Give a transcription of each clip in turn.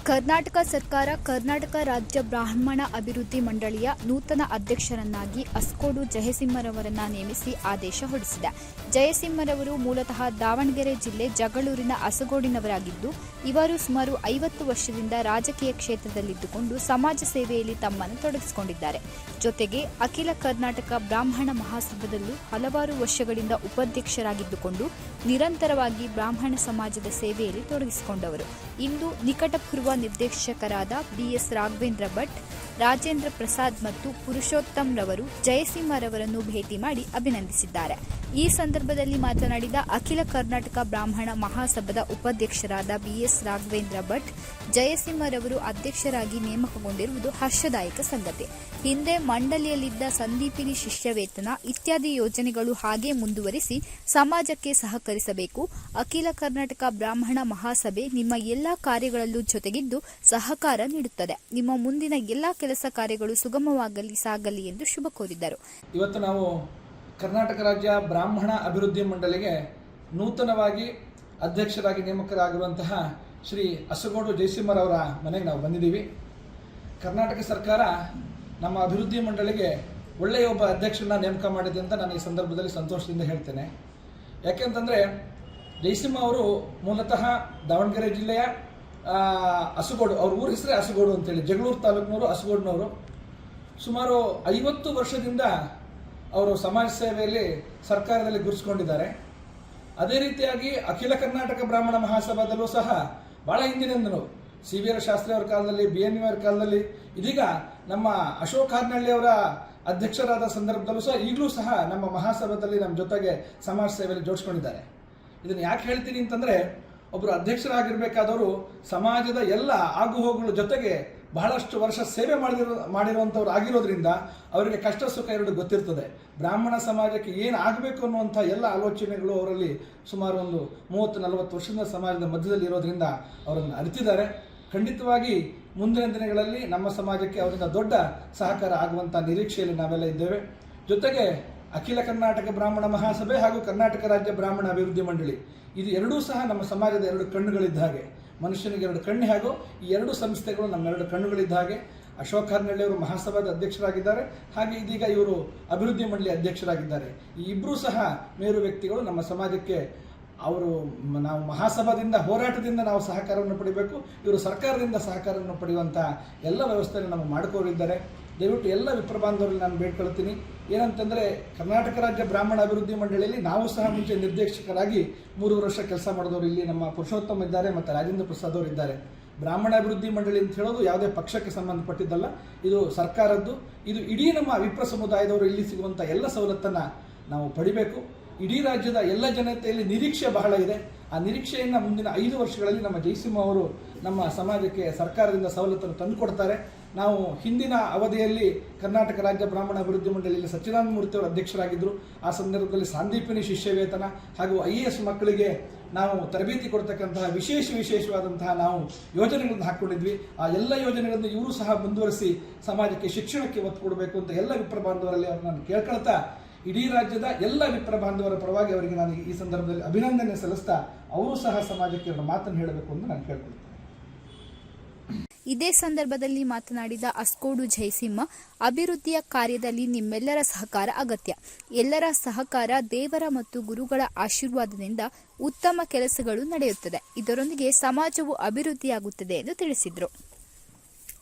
ಕರ್ನಾಟಕ ಸರ್ಕಾರ ಕರ್ನಾಟಕ ರಾಜ್ಯ ಬ್ರಾಹ್ಮಣ ಅಭಿವೃದ್ಧಿ ಮಂಡಳಿಯ ನೂತನ ಅಧ್ಯಕ್ಷರನ್ನಾಗಿ ಅಸ್ಕೋಡು ಜಯಸಿಂಹರವರನ್ನ ನೇಮಿಸಿ ಆದೇಶ ಹೊರಡಿಸಿದೆ. ಜಯಸಿಂಹರವರು ಮೂಲತಃ ದಾವಣಗೆರೆ ಜಿಲ್ಲೆ ಜಗಳೂರಿನ ಅಸಗೋಡಿನವರಾಗಿದ್ದು, ಇವರು ಸುಮಾರು 50 ವರ್ಷದಿಂದ ರಾಜಕೀಯ ಕ್ಷೇತ್ರದಲ್ಲಿದ್ದುಕೊಂಡು ಸಮಾಜ ಸೇವೆಯಲ್ಲಿ ತಮ್ಮನ್ನು ತೊಡಗಿಸಿಕೊಂಡಿದ್ದಾರೆ. ಜೊತೆಗೆ ಅಖಿಲ ಕರ್ನಾಟಕ ಬ್ರಾಹ್ಮಣ ಮಹಾಸಭಾದಲ್ಲೂ ಹಲವಾರು ವರ್ಷಗಳಿಂದ ಉಪಾಧ್ಯಕ್ಷರಾಗಿದ್ದುಕೊಂಡು ನಿರಂತರವಾಗಿ ಬ್ರಾಹ್ಮಣ ಸಮಾಜದ ಸೇವೆಯಲ್ಲಿ ತೊಡಗಿಸಿಕೊಂಡವರು. ಇಂದು ನಿಕಟಪೂರ್ವ ನಿರ್ದೇಶಕರಾದ BS ರಾಘವೇಂದ್ರ ಭಟ್, ರಾಜೇಂದ್ರ ಪ್ರಸಾದ್ ಮತ್ತು ಪುರುಷೋತ್ತಮ್ ರವರು ಜಯಸಿಂಹರವರನ್ನು ಭೇಟಿ ಮಾಡಿ ಅಭಿನಂದಿಸಿದ್ದಾರೆ. ಈ ಸಂದರ್ಭದಲ್ಲಿ ಮಾತನಾಡಿದ ಅಖಿಲ ಕರ್ನಾಟಕ ಬ್ರಾಹ್ಮಣ ಮಹಾಸಭಾದ ಉಪಾಧ್ಯಕ್ಷರಾದ BS ರಾಘವೇಂದ್ರ ಭಟ್, ಜಯಸಿಂಹರವರು ಅಧ್ಯಕ್ಷರಾಗಿ ನೇಮಕಗೊಂಡಿರುವುದು ಹರ್ಷದಾಯಕ ಸಂಗತಿ. ಹಿಂದೆ ಮಂಡಳಿಯಲ್ಲಿದ್ದ ಸಂದೀಪಿನಿ ಶಿಷ್ಯವೇತನ ಇತ್ಯಾದಿ ಯೋಜನೆಗಳು ಹಾಗೆ ಮುಂದುವರಿಸಿ ಸಮಾಜಕ್ಕೆ ಸಹಕರಿಸಬೇಕು. ಅಖಿಲ ಕರ್ನಾಟಕ ಬ್ರಾಹ್ಮಣ ಮಹಾಸಭೆ ನಿಮ್ಮ ಎಲ್ಲಾ ಕಾರ್ಯಗಳಲ್ಲೂ ಜೊತೆಗಿದ್ದು ಸಹಕಾರ ನೀಡುತ್ತದೆ. ನಿಮ್ಮ ಮುಂದಿನ ಎಲ್ಲಾ ಕೆಲಸ ಕಾರ್ಯಗಳು ಸುಗಮವಾಗಲಿ ಸಾಗಲಿ ಎಂದು ಶುಭ ಕೋರಿದರು. ಇವತ್ತು ನಾವು ಕರ್ನಾಟಕ ರಾಜ್ಯ ಬ್ರಾಹ್ಮಣ ಅಭಿವೃದ್ಧಿ ಮಂಡಳಿಗೆ ನೂತನವಾಗಿ ಅಧ್ಯಕ್ಷರಾಗಿ ನೇಮಕರಾಗಿರುವಂತಹ ಶ್ರೀ ಅಸಗೋಡು ಜಯಸಿಂಹರವರ ಮನೆಗೆ ನಾವು ಬಂದಿದ್ದೀವಿ. ಕರ್ನಾಟಕ ಸರ್ಕಾರ ನಮ್ಮ ಅಭಿವೃದ್ಧಿ ಮಂಡಳಿಗೆ ಒಳ್ಳೆಯ ಒಬ್ಬ ಅಧ್ಯಕ್ಷರನ್ನ ನೇಮಕ ಮಾಡಿದೆ ಅಂತ ನಾನು ಈ ಸಂದರ್ಭದಲ್ಲಿ ಸಂತೋಷದಿಂದ ಹೇಳ್ತೇನೆ. ಯಾಕೆಂತಂದರೆ ಜಯಸಿಂಹ ಅವರು ಮೂಲತಃ ದಾವಣಗೆರೆ ಜಿಲ್ಲೆಯ ಅಸಗೋಡು, ಅವ್ರ ಊರ ಹೆಸರೇ ಅಸಗೋಡು ಅಂತೇಳಿ, ಜಗಳೂರು ತಾಲೂಕಿನವರು, ಅಸಗೋಡಿನವರು. ಸುಮಾರು 50 ವರ್ಷದಿಂದ ಅವರು ಸಮಾಜ ಸೇವೆಯಲ್ಲಿ ಸರ್ಕಾರದಲ್ಲಿ ಗುರುತಿಸಿಕೊಂಡಿದ್ದಾರೆ. ಅದೇ ರೀತಿಯಾಗಿ ಅಖಿಲ ಕರ್ನಾಟಕ ಬ್ರಾಹ್ಮಣ ಮಹಾಸಭಾದಲ್ಲೂ ಸಹ ಭಾಳ ಹಿಂದಿನಿಂದಲೂ CVR ಶಾಸ್ತ್ರಿ ಅವರ ಕಾಲದಲ್ಲಿ, BNV ಅವರ ಕಾಲದಲ್ಲಿ, ಇದೀಗ ನಮ್ಮ ಅಶೋಕ್ ಹಾರ್ನಳ್ಳಿಯವರ ಅಧ್ಯಕ್ಷರಾದ ಸಂದರ್ಭದಲ್ಲೂ ಸಹ ಈಗಲೂ ಸಹ ನಮ್ಮ ಮಹಾಸಭಾದಲ್ಲಿ ನಮ್ಮ ಜೊತೆಗೆ ಸಮಾಜ ಸೇವೆಯಲ್ಲಿ ಜೋಡಿಸ್ಕೊಂಡಿದ್ದಾರೆ. ಇದನ್ನು ಯಾಕೆ ಹೇಳ್ತೀನಿ ಅಂತಂದರೆ, ಒಬ್ಬರು ಅಧ್ಯಕ್ಷರಾಗಿರಬೇಕಾದವರು ಸಮಾಜದ ಎಲ್ಲ ಆಗುಹೋಗುಗಳ ಜೊತೆಗೆ ಬಹಳಷ್ಟು ವರ್ಷ ಸೇವೆ ಮಾಡಿರುವಂಥವ್ರು ಆಗಿರೋದ್ರಿಂದ ಅವರಿಗೆ ಕಷ್ಟ ಸುಖ ಎರಡು ಗೊತ್ತಿರ್ತದೆ. ಬ್ರಾಹ್ಮಣ ಸಮಾಜಕ್ಕೆ ಏನು ಆಗಬೇಕು ಅನ್ನುವಂಥ ಎಲ್ಲ ಆಲೋಚನೆಗಳು ಅವರಲ್ಲಿ ಸುಮಾರು ಒಂದು 30-40 ವರ್ಷದಿಂದ ಸಮಾಜದ ಮಧ್ಯದಲ್ಲಿ ಇರೋದ್ರಿಂದ ಅವರನ್ನು ಅರಿತಿದ್ದಾರೆ. ಖಂಡಿತವಾಗಿ ಮುಂದಿನ ದಿನಗಳಲ್ಲಿ ನಮ್ಮ ಸಮಾಜಕ್ಕೆ ಅವರಿಂದ ದೊಡ್ಡ ಸಹಕಾರ ಆಗುವಂಥ ನಿರೀಕ್ಷೆಯಲ್ಲಿ ನಾವೆಲ್ಲ ಇದ್ದೇವೆ. ಜೊತೆಗೆ ಅಖಿಲ ಕರ್ನಾಟಕ ಬ್ರಾಹ್ಮಣ ಮಹಾಸಭೆ ಹಾಗೂ ಕರ್ನಾಟಕ ರಾಜ್ಯ ಬ್ರಾಹ್ಮಣ ಅಭಿವೃದ್ಧಿ ಮಂಡಳಿ, ಇದು ಎರಡೂ ಸಹ ನಮ್ಮ ಸಮಾಜದ 2 ಕಣ್ಣುಗಳಿದ್ದ ಹಾಗೆ. ಮನುಷ್ಯನಿಗೆ 2 ಕಣ್ಣು ಹಾಗೂ ಈ 2 ಸಂಸ್ಥೆಗಳು ನಮ್ಮ 2 ಕಣ್ಣುಗಳಿದ್ದ ಹಾಗೆ. ಅಶೋಕ್ ಹಾರ್ನಳ್ಳಿ ಅವರು ಮಹಾಸಭಾದ ಅಧ್ಯಕ್ಷರಾಗಿದ್ದಾರೆ, ಹಾಗೆ ಇದೀಗ ಇವರು ಅಭಿವೃದ್ಧಿ ಮಂಡಳಿ ಅಧ್ಯಕ್ಷರಾಗಿದ್ದಾರೆ. ಈ ಇಬ್ಬರೂ ಸಹ ಮೇರು ವ್ಯಕ್ತಿಗಳು ನಮ್ಮ ಸಮಾಜಕ್ಕೆ. ನಾವು ಮಹಾಸಭಾದಿಂದ, ಹೋರಾಟದಿಂದ ನಾವು ಸಹಕಾರವನ್ನು ಪಡಿಬೇಕು, ಇವರು ಸರ್ಕಾರದಿಂದ ಸಹಕಾರವನ್ನು ಪಡೆಯುವಂಥ ಎಲ್ಲ ವ್ಯವಸ್ಥೆಯನ್ನು ನಮಗೆ ಮಾಡಿಕೊಂಡಿದ್ದಾರೆ. ದಯವಿಟ್ಟು ಎಲ್ಲ ವಿಪ್ರ ಬಾಂಧವರಲ್ಲಿ ನಾನು ಬೇಡ್ಕೊಳ್ತೀನಿ, ಏನಂತಂದರೆ ಕರ್ನಾಟಕ ರಾಜ್ಯ ಬ್ರಾಹ್ಮಣ ಅಭಿವೃದ್ಧಿ ಮಂಡಳಿಯಲ್ಲಿ ನಾವು ಸಹ ಮುಂಚೆ ನಿರ್ದೇಶಕರಾಗಿ 3 ವರ್ಷ ಕೆಲಸ ಮಾಡಿದವರು ಇಲ್ಲಿ ನಮ್ಮ ಪುರುಷೋತ್ತಮ್ ಇದ್ದಾರೆ ಮತ್ತು ರಾಜೇಂದ್ರ ಪ್ರಸಾದ್ ಅವರು ಇದ್ದಾರೆ. ಬ್ರಾಹ್ಮಣ ಅಭಿವೃದ್ಧಿ ಮಂಡಳಿ ಅಂತ ಹೇಳೋದು ಯಾವುದೇ ಪಕ್ಷಕ್ಕೆ ಸಂಬಂಧಪಟ್ಟಿದ್ದಲ್ಲ, ಇದು ಸರ್ಕಾರದ್ದು. ಇದು ಇಡೀ ನಮ್ಮ ವಿಪ್ರ ಸಮುದಾಯದವರು ಇಲ್ಲಿ ಸಿಗುವಂಥ ಎಲ್ಲ ಸವಲತ್ತನ್ನು ನಾವು ಪಡಿಬೇಕು. ಇಡೀ ರಾಜ್ಯದ ಎಲ್ಲ ಜನತೆಯಲ್ಲಿ ನಿರೀಕ್ಷೆ ಬಹಳ ಇದೆ. ಆ ನಿರೀಕ್ಷೆಯನ್ನು ಮುಂದಿನ 5 ವರ್ಷಗಳಲ್ಲಿ ನಮ್ಮ ಜಯಸಿಂಹ ಅವರು ನಮ್ಮ ಸಮಾಜಕ್ಕೆ ಸರ್ಕಾರದಿಂದ ಸವಲತ್ತನ್ನು ತಂದುಕೊಡ್ತಾರೆ. ನಾವು ಹಿಂದಿನ ಅವಧಿಯಲ್ಲಿ ಕರ್ನಾಟಕ ರಾಜ್ಯ ಬ್ರಾಹ್ಮಣ ಅಭಿವೃದ್ಧಿ ಮಂಡಳಿಯಲ್ಲಿ ಸಚ್ಚಿದಾನಂದ ಮೂರ್ತಿ ಅವರು ಅಧ್ಯಕ್ಷರಾಗಿದ್ದರು. ಆ ಸಂದರ್ಭದಲ್ಲಿ ಸಾಂದೀಪಿನಿ ಶಿಷ್ಯವೇತನ ಹಾಗೂ IAS ಮಕ್ಕಳಿಗೆ ನಾವು ತರಬೇತಿ ಕೊಡ್ತಕ್ಕಂತಹ ವಿಶೇಷವಾದಂತಹ ನಾವು ಯೋಜನೆಗಳನ್ನು ಹಾಕ್ಕೊಂಡಿದ್ವಿ. ಆ ಎಲ್ಲ ಯೋಜನೆಗಳನ್ನು ಇವರು ಸಹ ಮುಂದುವರಿಸಿ ಸಮಾಜಕ್ಕೆ ಶಿಕ್ಷಣಕ್ಕೆ ಒತ್ತು ಕೊಡಬೇಕು ಅಂತ ಎಲ್ಲ ವಿಪ್ರ ಬಾಂಧವರಲ್ಲಿ ಅವ್ರು ನಾನು ಕೇಳ್ಕೊಳ್ತಾ, ಇಡೀ ರಾಜ್ಯದ ಎಲ್ಲ ವಿಪ್ರ ಬಾಂಧವರ ಪರವಾಗಿ ಅವರಿಗೆ ನಾನು ಈ ಸಂದರ್ಭದಲ್ಲಿ ಅಭಿನಂದನೆ ಸಲ್ಲಿಸ್ತಾ, ಅವರು ಸಹ ಸಮಾಜಕ್ಕೆ 2 ಮಾತನ್ನು ಹೇಳಬೇಕು ಅಂತ ನಾನು ಕೇಳ್ಕೊಳ್ತೇನೆ. ಇದೇ ಸಂದರ್ಭದಲ್ಲಿ ಮಾತನಾಡಿದ ಅಸ್ಕೋಡು ಜಯಸಿಂಹ, ಅಭಿವೃದ್ಧಿಯ ಕಾರ್ಯದಲ್ಲಿ ನಿಮ್ಮೆಲ್ಲರ ಸಹಕಾರ ಅಗತ್ಯ. ಎಲ್ಲರ ಸಹಕಾರ, ದೇವರ ಮತ್ತು ಗುರುಗಳ ಆಶೀರ್ವಾದದಿಂದ ಉತ್ತಮ ಕೆಲಸಗಳು ನಡೆಯುತ್ತದೆ. ಇದರೊಂದಿಗೆ ಸಮಾಜವು ಅಭಿವೃದ್ಧಿಯಾಗುತ್ತದೆ ಎಂದು ತಿಳಿಸಿದರು.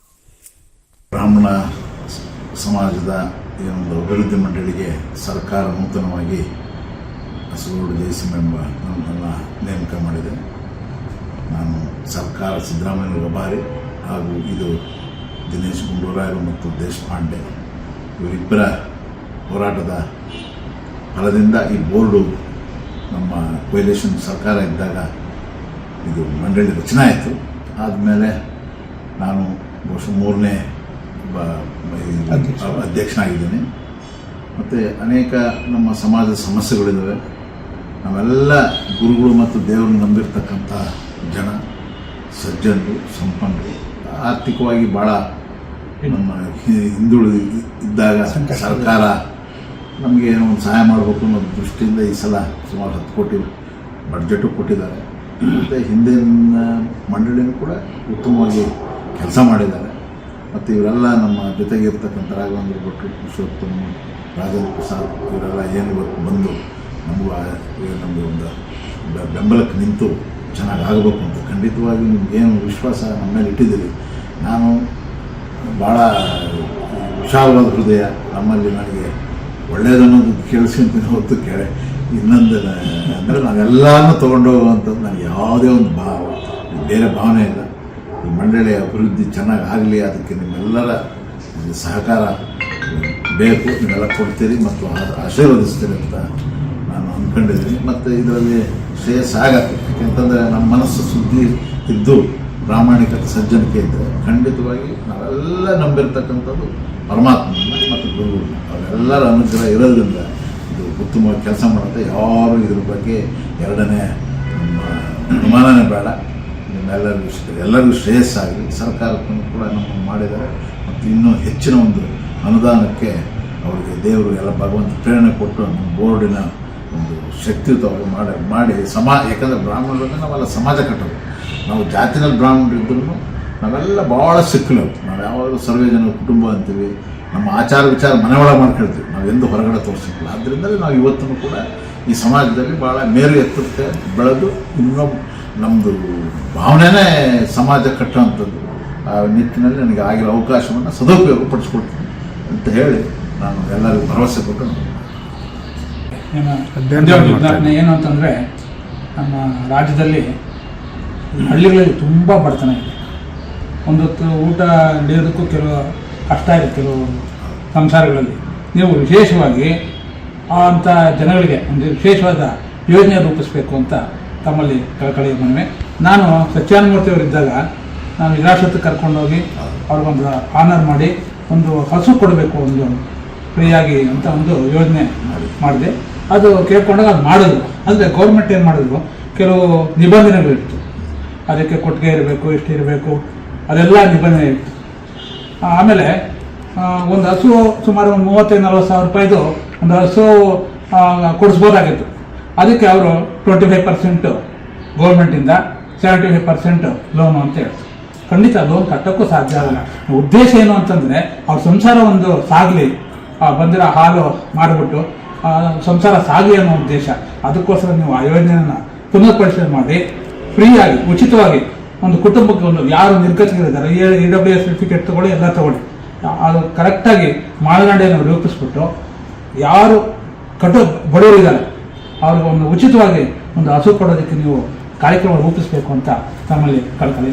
ಬ್ರಾಹ್ಮಣ ಸಮಾಜದ ಈ ಒಂದು ಅಭಿವೃದ್ಧಿ ಮಂಡಳಿಗೆ ಸರ್ಕಾರ ನೂತನವಾಗಿ ಅಸಗೋಡು ಜಯಸಿಂಹ ಎಂಬ ನನ್ನನ್ನು ನೇಮಕ ಮಾಡಿದೆ. ನಾನು ಸರ್ಕಾರ ಸಿದ್ದರಾಮಯ್ಯ ಒಬ್ಬಾರಿ ಹಾಗೂ ಇದು ದಿನೇಶ್ ಗುಂಡೂರಾಯರು ಮತ್ತು ದೇಶಪಾಂಡೆ ಇವರಿಬ್ಬರ ಹೋರಾಟದ ಫಲದಿಂದ ಈ ಬೋರ್ಡು ನಮ್ಮ ಕೊಯ್ಲೇಷನ್ ಸರ್ಕಾರ ಇದ್ದಾಗ ಇದು ಮಂಡಳಿ ರಚನೆ ಆಯಿತು. ಆದಮೇಲೆ ನಾನು ಬಹುಶಃ 3ನೇ ಅಧ್ಯಕ್ಷನಾಗಿದ್ದೀನಿ. ಮತ್ತು ಅನೇಕ ನಮ್ಮ ಸಮಾಜದ ಸಮಸ್ಯೆಗಳಿದ್ದಾವೆ. ನಾವೆಲ್ಲ ಗುರುಗಳು ಮತ್ತು ದೇವರನ್ನು ನಂಬಿರ್ತಕ್ಕಂಥ ಜನ, ಸಜ್ಜನರು, ಸಂಪನ್ನರು, ಆರ್ಥಿಕವಾಗಿ ಭಾಳ ನಮ್ಮ ಇದ್ದಾಗ ಸರ್ಕಾರ ನಮಗೆ ಏನೋ ಒಂದು ಸಹಾಯ ಮಾಡಬೇಕು ಅನ್ನೋ ದೃಷ್ಟಿಯಿಂದ ಈ ಸಲ ಸುಮಾರು 10 ಕೋಟಿ ಬಡ್ಜೆಟು ಕೊಟ್ಟಿದ್ದಾರೆ. ಮತ್ತು ಹಿಂದಿನ ಮಂಡಳಿನೂ ಕೂಡ ಉತ್ತಮವಾಗಿ ಕೆಲಸ ಮಾಡಿದ್ದಾರೆ. ಮತ್ತು ಇವರೆಲ್ಲ ನಮ್ಮ ಜೊತೆಗೆ ಇರ್ತಕ್ಕಂಥ ರಾಘವೇಂದ್ರ ಭಟ್ರು, ಪುರುಷೋತ್ತಮ, ರಾಜೇಂದ್ರ ಪ್ರಸಾದ್ ಇವರೆಲ್ಲ ಏನು ಇವತ್ತು ಬಂದು ನಮಗೆ ಒಂದು ಬೆಂಬಲಕ್ಕೆ ನಿಂತು ಚೆನ್ನಾಗಿ ಆಗಬೇಕು ಅಂತ ಖಂಡಿತವಾಗಿ ನಿಮಗೇನು ವಿಶ್ವಾಸ ನಮ್ಮ ಮೇಲೆ ಇಟ್ಟಿದ್ದೀರಿ. ನಾನು ಭಾಳ ವಿಶಾಲವಾದ ಹೃದಯ, ನಮ್ಮಲ್ಲಿ ನನಗೆ ಒಳ್ಳೆಯದನ್ನೋದು ಕೇಳಿಸ್ಕೊಂತೀನಿ ಹೊತ್ತು ಇನ್ನೊಂದು ಅಂದರೆ ನಾವೆಲ್ಲನೂ ತೊಗೊಂಡೋಗುವಂಥದ್ದು ನನಗೆ ಯಾವುದೇ ಒಂದು ಬೇರೆ ಭಾವನೆ ಇಲ್ಲ. ಈ ಮಂಡಳಿಯ ಅಭಿವೃದ್ಧಿ ಚೆನ್ನಾಗಿ ಆಗಲಿ, ಅದಕ್ಕೆ ನಿಮ್ಮೆಲ್ಲರ ಸಹಕಾರ ಬೇಕು, ನೀವೆಲ್ಲ ಕೊಡ್ತೀರಿ ಮತ್ತು ಆಶೀರ್ವದಿಸ್ತೀರಿ ಅಂತ ನಾನು ಅಂದ್ಕೊಂಡಿದ್ದೀನಿ. ಮತ್ತು ಇದರಲ್ಲಿ ಶ್ರೇಯಸ್ ಆಗತ್ತೆ, ಯಾಕೆಂತಂದರೆ ನಮ್ಮ ಮನಸ್ಸು ಸುದ್ದಿ ಇದ್ದು ಪ್ರಾಮಾಣಿಕತೆ ಸಜ್ಜನಿಕೆ ಇದ್ದರೆ ಖಂಡಿತವಾಗಿ ನಾವೆಲ್ಲ ನಂಬಿರ್ತಕ್ಕಂಥದ್ದು ಪರಮಾತ್ಮನ ಮತ್ತು ಗುರುಗಳನ್ನ, ಅವರೆಲ್ಲರ ಅನುಗ್ರಹ ಇರೋದ್ರಿಂದ ಇದು ಉತ್ತಮವಾಗಿ ಕೆಲಸ ಮಾಡುತ್ತೆ. ಯಾರು ಇದ್ರ ಬಗ್ಗೆ ಎರಡನೇ ಅನುಮಾನನೇ ಬೇಡ. ಎಲ್ಲರಿಗೂ ಶ್ರೇಯಸ್ಸಾಗಲಿ. ಸರ್ಕಾರಕ್ಕೂ ಕೂಡ ನಮ್ಮ ಮಾಡಿದ್ದಾರೆ ಮತ್ತು ಇನ್ನೂ ಹೆಚ್ಚಿನ ಒಂದು ಅನುದಾನಕ್ಕೆ ಅವರಿಗೆ ದೇವರು ಎಲ್ಲ ಭಗವಂತ ಪ್ರೇರಣೆ ಕೊಟ್ಟು ನಮ್ಮ ಬೋರ್ಡಿನ ಒಂದು ಶಕ್ತಿಯುತವಾಗಿ ಮಾಡಿ ಯಾಕಂದರೆ ಬ್ರಾಹ್ಮಣರನ್ನು ನಾವೆಲ್ಲ ಸಮಾಜ ಕಟ್ಟೋದು. ನಾವು ಜಾತಿನಲ್ಲಿ ಬ್ರಾಹ್ಮಣರು ಇದ್ರೂ ನಾವೆಲ್ಲ ಭಾಳ ಸಿಕ್ಕಲವು. ನಾವು ಯಾವಾಗಲೂ ಸರ್ವೇ ಜನ ಕುಟುಂಬ ಅಂತೀವಿ. ನಮ್ಮ ಆಚಾರ ವಿಚಾರ ಮನೆ ಒಳಗೆ ಮಾಡ್ಕೊಳ್ತೀವಿ, ನಾವೆಂದು ಹೊರಗಡೆ ತೋರಿಸಿಲ್ಲ. ಆದ್ದರಿಂದಲೇ ನಾವು ಇವತ್ತೂ ಕೂಡ ಈ ಸಮಾಜದಲ್ಲಿ ಭಾಳ ಮೇರು ಎತ್ತುತ್ತೆ ಬೆಳೆದು ಇನ್ನೊಬ್ಬ ನಮ್ಮದು ಭಾವನೆನೇ ಸಮಾಜ ಕಟ್ಟುವಂಥದ್ದು. ಆ ನಿಟ್ಟಿನಲ್ಲಿ ನನಗೆ ಆಗಿರೋ ಅವಕಾಶವನ್ನು ಸದುಪಯೋಗ ಪಡಿಸ್ಕೊಡ್ತೀನಿ ಅಂತ ಹೇಳಿ ನಾನು ಎಲ್ಲರಿಗೂ ಭರವಸೆ ಕೊಟ್ಟು ಉದ್ಘಾಟನೆ ಏನು ಅಂತಂದರೆ, ನಮ್ಮ ರಾಜ್ಯದಲ್ಲಿ ಹಳ್ಳಿಗಳಲ್ಲಿ ತುಂಬ ಬಡತನ ಇದೆ. ಒಂದೊತ್ತು ಊಟ ಹಿಡಿಯೋದಕ್ಕೂ ಕೆಲವು ಕಷ್ಟ ಇದೆ ಕೆಲವು ಸಂಸಾರಗಳಲ್ಲಿ. ನೀವು ವಿಶೇಷವಾಗಿ ಅಂಥ ಜನಗಳಿಗೆ ಒಂದು ವಿಶೇಷವಾದ ಯೋಜನೆ ರೂಪಿಸಬೇಕು ಅಂತ ತಮ್ಮಲ್ಲಿ ಕಳಕಳಿ ಮನವಿ. ನಾನು ಸತ್ಯಾನಮೂರ್ತಿಯವರಿದ್ದಾಗ ನಾನು ವಿರಾಸತ್ತು ಕರ್ಕೊಂಡೋಗಿ ಅವ್ರಿಗೊಂದು ಆನರ್ ಮಾಡಿ ಒಂದು ಹಸು ಕೊಡಬೇಕು ಒಂದು ಫ್ರೀಯಾಗಿ ಅಂತ ಒಂದು ಯೋಜನೆ ಮಾಡಿದೆ. ಅದು ಕೇಳ್ಕೊಂಡಾಗ ಅದು ಮಾಡಿದ್ರು. ಅಂದರೆ ಗೌರ್ಮೆಂಟ್ ಏನು ಮಾಡಿದ್ರು, ಕೆಲವು ನಿಬಂಧನೆಗಳಿತ್ತು. ಅದಕ್ಕೆ ಕೊಟ್ಟಿಗೆ ಇರಬೇಕು, ಇಷ್ಟು ಇರಬೇಕು, ಅದೆಲ್ಲ ನಿಬಂಧನೆ ಇತ್ತು. ಆಮೇಲೆ ಒಂದು ಹಸು ಸುಮಾರು 35-40 ಸಾವಿರ ರೂಪಾಯಿದು ಒಂದು ಹಸು ಕೊಡಿಸ್ಬೋದಾಗಿತ್ತು. ಅದಕ್ಕೆ ಅವರು 25% ಗೌರ್ಮೆಂಟಿಂದ 75% ಲೋನು ಅಂತ ಹೇಳ್ತಾರೆ. ಖಂಡಿತ ಲೋನ್ ಕಟ್ಟೋಕ್ಕೂ ಸಾಧ್ಯ ಆಗಲ್ಲ. ಉದ್ದೇಶ ಏನು ಅಂತಂದರೆ ಅವ್ರ ಸಂಸಾರ ಒಂದು ಸಾಗಲಿ, ಬಂದಿರೋ ಹಾಲು ಮಾಡಿಬಿಟ್ಟು ಸಂಸಾರ ಸಾಗಲಿ ಅನ್ನೋ ಉದ್ದೇಶ. ಅದಕ್ಕೋಸ್ಕರ ನೀವು ಆ ಯೋಜನೆಯನ್ನು ಪುನರ್ ಪರಿಶೀಲನೆ ಮಾಡಿ ಫ್ರೀಯಾಗಿ ಉಚಿತವಾಗಿ ಒಂದು ಕುಟುಂಬಕ್ಕೆ ಒಂದು ಯಾರು ನಿರ್ಗತಿಕರಿದ್ದಾರೆ EWS ಸರ್ಟಿಫಿಕೇಟ್ ತೊಗೊಳ್ಳಿ, ಎಲ್ಲ ತೊಗೊಳ್ಳಿ, ಅದು ಕರೆಕ್ಟಾಗಿ ಮಾನದಂಡೆಯನ್ನು ರೂಪಿಸ್ಬಿಟ್ಟು ಯಾರು ಬಡವರಿದ್ದಾರೆ ಅವ್ರಿಗೆ ಒಂದು ಉಚಿತವಾಗಿ ಒಂದು ಹಸು ಕೊಡೋದಕ್ಕೆ ನೀವು ಕಾರ್ಯಕ್ರಮ ರೂಪಿಸಬೇಕು ಅಂತ ತಮ್ಮಲ್ಲಿ ಕಳಕಳಿ.